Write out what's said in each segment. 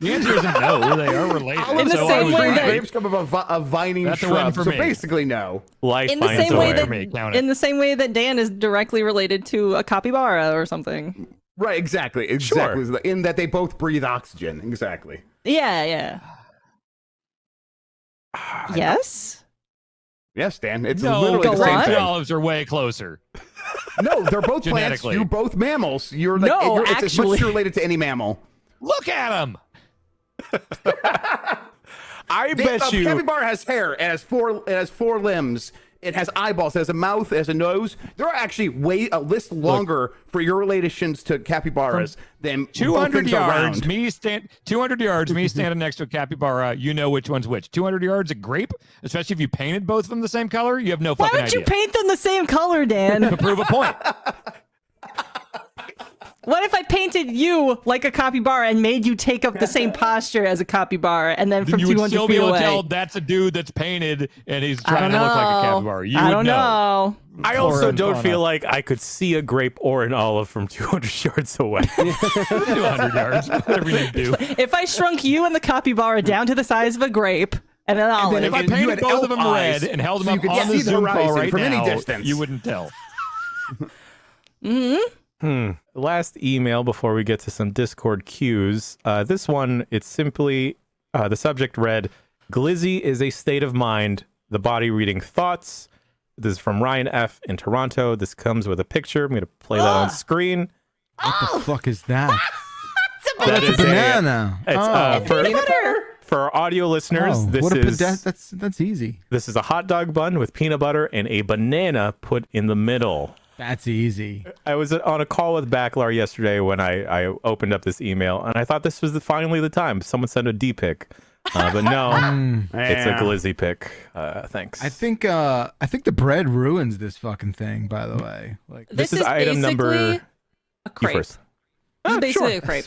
The answer isn't no. They are related. In the so same way that- grapes come from a vining That's a win shrub. for So me. basically, no. Life in the finds same a way way. that For me, count it. in the same way that Dan is directly related to a capybara or something. Right, exactly. In that they both breathe oxygen. Exactly. Yeah. Yes. Yes, Dan. It's No, literally go the same on. thing. olives are way closer. No, they're both plants. Genetically. You're both mammals. You're like, No, it's as actually. much related to any mammal. Look at them. I bet you. Capybara has hair. It has four limbs. It has eyeballs. It has a mouth. It has a nose. There are actually a list longer for your relations to capybaras than both 200 things are yards, round. 200 yards, me standing next to a capybara, you know which one's which. 200 yards, a grape, especially if you painted both of them the same color, you have no Why fucking would you idea. paint them the same color, Dan? To prove a point. What if I painted you like a capybara and made you take up the same posture as a capybara, and then from You would 200 still be feet able away? to tell that's a dude that's painted and he's I trying don't to look like a know. capybara. You I would don't know. I Flora also and don't fauna. feel like I could see a grape or an olive from 200 yards away. 200 yards, whatever you need to do. If I shrunk you and the capybara down to the size of a grape and an olive, If I you painted had both of elf them eyes, red and held so them you could up on see the the Zoom call horizon right from any now, distance. you wouldn't tell. Last email before we get to some Discord cues. This one, it's simply the subject read, Glizzy is a state of mind, the body reading thoughts. This is from Ryan F. in Toronto. This comes with a picture. I'm going to play that on screen. What the fuck is that? That is Banana. for our audio listeners, this what a is that's easy. this is a hot dog bun with peanut butter and a banana put in the middle. That's easy. I was on a call with Backlar yesterday when I opened up this email, and I thought this was finally the time. Someone sent a D pic, but no, it's a Glizzy pic. Thanks. I think the bread ruins this fucking thing. By the way, like This is item number. basically a You crepe. first. This is Ah, basically sure. a crepe.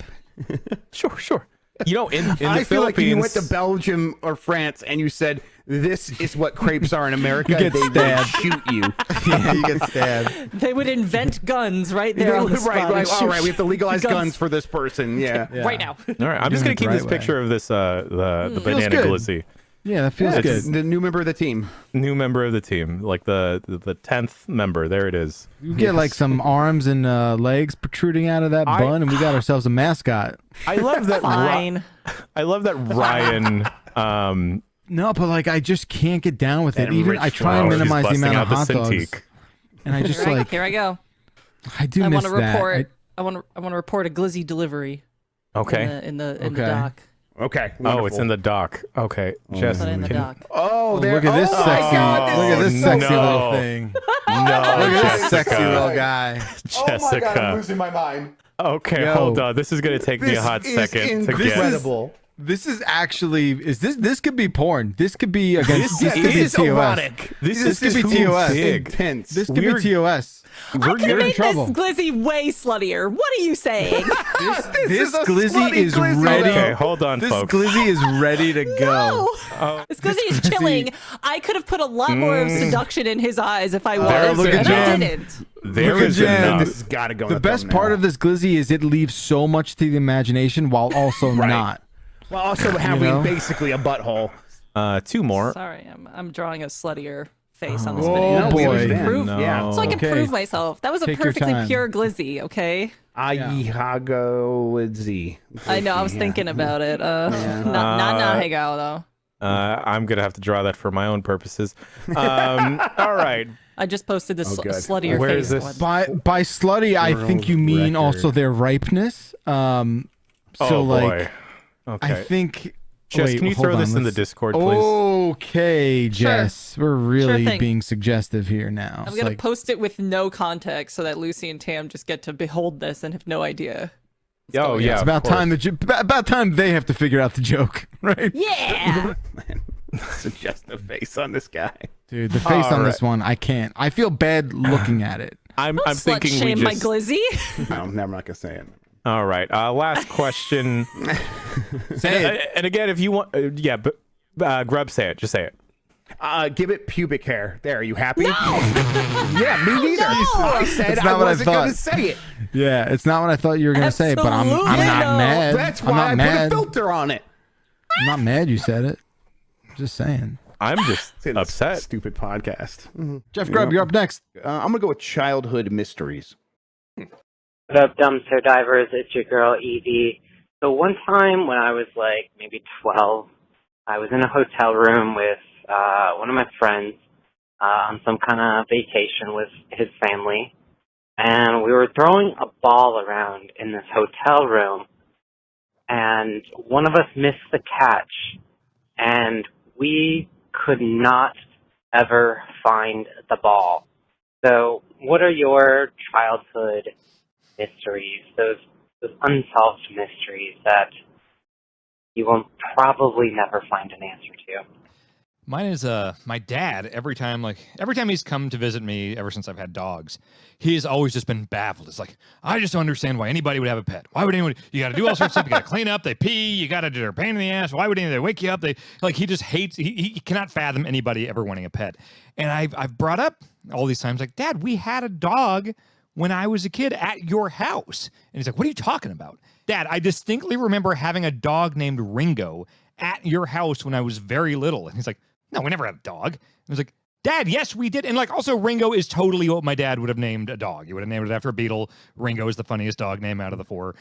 Sure. You know, in the I feel like if you went Philippines, to Belgium or France and you said, this is what crepes are in America, get they stabbed. would shoot you. yeah, you get stabbed. They would invent guns right there on the spot. right, and all shoot right, we have to legalize guns. guns for this person. Yeah. Right now. all right, I'm just Doing gonna keep it the this right picture of this the banana good. Glizzy. Yeah, that feels Yeah, good. it's- The new member of the team. New member of the team, like the 10th member. There it is. You get like some arms and legs protruding out of that bun, and we got ourselves a mascot. I love that. Fine. I love that Ryan. No, but like I just can't get down with it. That Even rich I try and he's minimize the busting amount out of the hot dogs, Cintiq. and I just like Here I go. I do I miss want to that. report. I want to report a Glizzy delivery. Okay. In the Okay. dock. Okay. Oh, it's in the dock. Okay, Jess. Put it in the can- dock. Oh, there. Look at this oh my sexy. God, look at this is- sexy no. little thing. No, Look at this Jessica. sexy little guy. Jessica. losing my mind. Okay, Yo. hold on. This is gonna take me a hot second to get. incredible. This is actually this could be porn. This could be against this could This be is TOS. erotic. This could be too TOS. big. Intense. This could We're- be TOS. I could in make trouble. this Glizzy way sluttier. What are you saying? This is a Glizzy slutty is Glizzy, ready. Okay, hold on, This folks. Glizzy is ready to go. No. This Glizzy is chilling. I could have put a lot more of seduction in his eyes if I There's wanted look to, at and I Jan. didn't. There Look at is Jan. enough. This has got to go. in The best thumbnail. part of this Glizzy is it leaves so much to the imagination while also not. Well, also having know? basically a butthole. Two more. Sorry, I'm drawing a sluttier face on this Oh, video. boy. We understand. Prove- No. Yeah. So I can Okay. prove myself. That was a Take your perfectly time. pure Glizzy, okay? Iago Glizzy. I know, I was thinking about it. Not Nahegao, though. I'm gonna have to draw that for my own purposes. All right. I just posted this good. sluttier Where face is this? one. By slutty, I think you mean record. also their ripeness. So Oh like, boy. Okay. I think. Jess, wait, can you hold throw on, this in the let's- Discord, please? Okay, Jess, we're really thing. being suggestive here now. I'm It's going to like, post it with no context so that Lucy and Tam just get to behold this and have no idea. Oh yeah. it's of about course. time about time they have to figure out the joke, right? Yeah! Suggest a face on this guy. Dude, the face All on this one, I can't. I feel bad looking at it. I'm Slut thinking we shame my just. Glizzy. No, I'm never not gonna say it. All right. Last question. Say it. And again, if you want, but Grub, say it. Just say it. Give it pubic hair. There, are you happy? Yeah, me neither. I said That's I not what I wasn't going to thought. say it. Yeah, it's not what I thought you were gonna say, but I'm Absolutely not no. mad. That's I'm why I not put a mad. filter on it. I'm not mad you said it. Just saying. I'm just It's a upset. Stupid podcast. Jeff Grubb, you're up next. I'm going to go with childhood mysteries. What up, dumpster divers? It's your girl, Evie. So one time when I was like maybe 12, I was in a hotel room with one of my friends on some kind of vacation with his family. And we were throwing a ball around in this hotel room. And one of us missed the catch. And we could not ever find the ball. So what are your childhood mysteries, those unsolved mysteries that you will probably never find an answer to? Mine is my dad. Every time he's come to visit me ever since I've had dogs, he's always just been baffled. It's like, I just don't understand why anybody would have a pet. Why would anyone? You got to do all sorts of stuff. You got to clean up. They pee. You got to do their pain in the ass. Why would they wake you up? He just hates. He cannot fathom anybody ever wanting a pet. And I've brought up all these times like, Dad, we had a dog when I was a kid at your house. And he's like, what are you talking about? Dad, I distinctly remember having a dog named Ringo at your house when I was very little. And he's like, no, we never had a dog. I was like, Dad, yes, we did. And also Ringo is totally what my dad would have named a dog. He would have named it after a beetle. Ringo is the funniest dog name out of the four.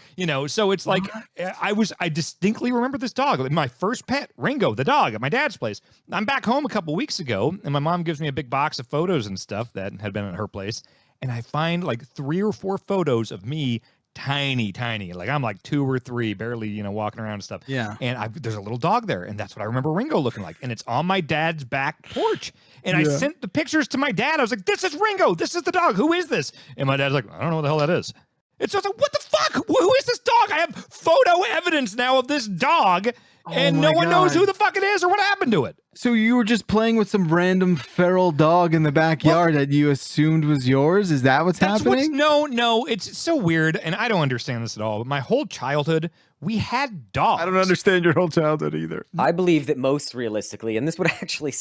So it's like, I distinctly remember this dog. My first pet, Ringo, the dog at my dad's place. I'm back home a couple weeks ago and my mom gives me a big box of photos and stuff that had been at her place. And I find like 3 or 4 photos of me tiny. Like I'm like 2 or 3, barely, walking around and stuff. Yeah. And there's a little dog there. And that's what I remember Ringo looking like. And it's on my dad's back porch. And I sent the pictures to my dad. I was like, this is Ringo. This is the dog. Who is this? And my dad's like, I don't know what the hell that is. It's just like, what the fuck? Who is this dog? I have photo evidence now of this dog. And no one knows who the fuck it is or what happened to it. So you were just playing with some random feral dog in the backyard that you assumed was yours? Is that what's happening? No, it's so weird, and I don't understand this at all. But my whole childhood, we had dogs. I don't understand your whole childhood either. I believe that most realistically, and this would actually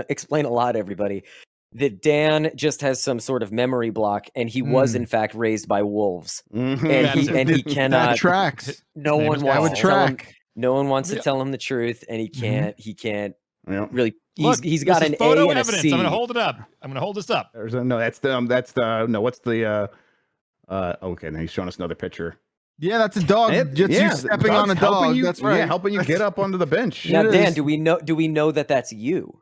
explain a lot, everybody, that Dan just has some sort of memory block, and he was in fact raised by wolves, and he cannot. That tracks. No one That would wants to tell him. track. No one wants to tell him the truth, and he can't. He can't really. Look, He's got this an is photo A and a evidence. C. I'm going to hold it up. What's the okay, now he's showing us another picture. Yeah, that's a dog. Just you stepping on a dog. That's right. Yeah, helping you get up onto the bench. Now, Dan, do we know that that's you?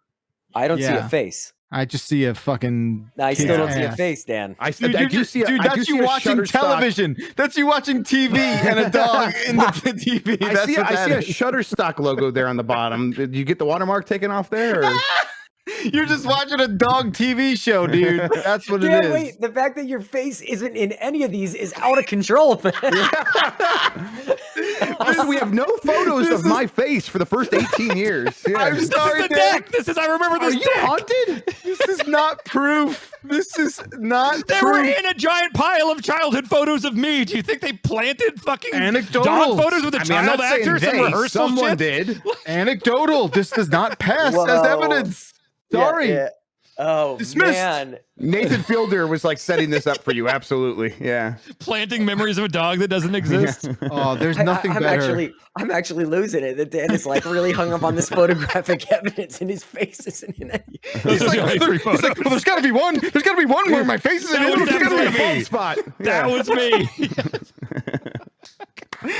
I don't see a face. I just see a fucking. I still don't see a ass. face, Dan. I do see. That's you watching television. That's you watching TV and a dog in the TV. I see a Shutterstock logo there on the bottom. Did you get the watermark taken off there? Or? You're just watching a dog TV show, dude. That's what it is. Wait, the fact that your face isn't in any of these is out of control, man. Also, we have no photos of my face for the first 18 years. Yeah. I'm sorry, deck. I remember this. Are you haunted? This is not proof. This is not They proof. were in a giant pile of childhood photos of me. Do you think they planted fucking Anecdotal dog photos with a child actor? Some rehearsal Someone shit? did. Anecdotal. This does not pass Whoa. as evidence. Sorry. Yeah. Oh, Dismissed. man. Nathan Fielder was like setting this up for you. Absolutely. Yeah. Planting memories of a dog that doesn't exist. Oh, there's nothing better. I'm actually losing it. That Dan is like really hung up on this photographic evidence and his face isn't in any. Those are the only 3 photos. He's like, well, there's got to be one. There's got to be one where my face is in it. was There's gotta be definitely a me. Spot. That was me.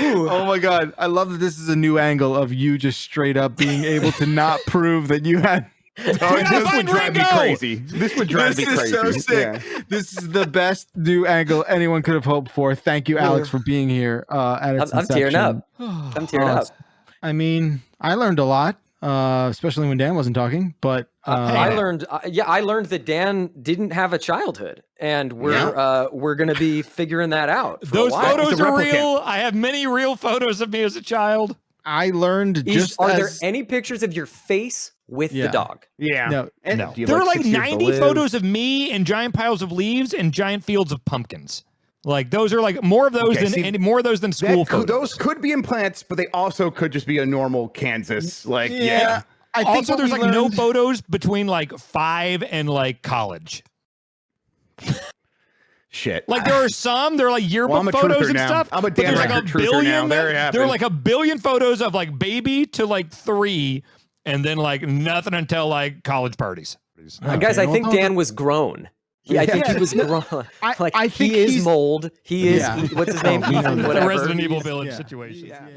Oh my god, I love that this is a new angle of you just straight up being able to not prove that you had. This would drive me crazy. This would drive me This crazy. is so sick. Yeah. This is the best new angle anyone could have hoped for. Thank you, Alex, for being here. At its I'm tearing inception. up. I'm tearing up. I mean, I learned a lot, especially when Dan wasn't talking. But I learned that Dan didn't have a childhood, and we're gonna be figuring that out. For Those a while. photos are real. I have many real photos of me as a child. I learned Are there any pictures of your face with the dog? Yeah. No, And no. do you There are like 6 years to 90 live? photos of me and giant piles of leaves and giant fields of pumpkins. Like those are like more of those than school photos. Those could be implants, but they also could just be a normal Kansas. Like, yeah. I think Also, what there's we like no learned- photos between like 5 and like college. Shit. Like there are some, there are like yearbook I'm a photos truther and now. stuff. I'm a but there's damn like a record truther billion. now. There it There are happened. like a billion photos of like baby to like 3, and then like nothing until like college parties. Guys, I think Dan was grown. I think he was grown. Like I think he is he's- mold. He is. Yeah. What's his name? Oh, Ethan, the The whatever. Resident Evil Village Yeah. situation. Yeah.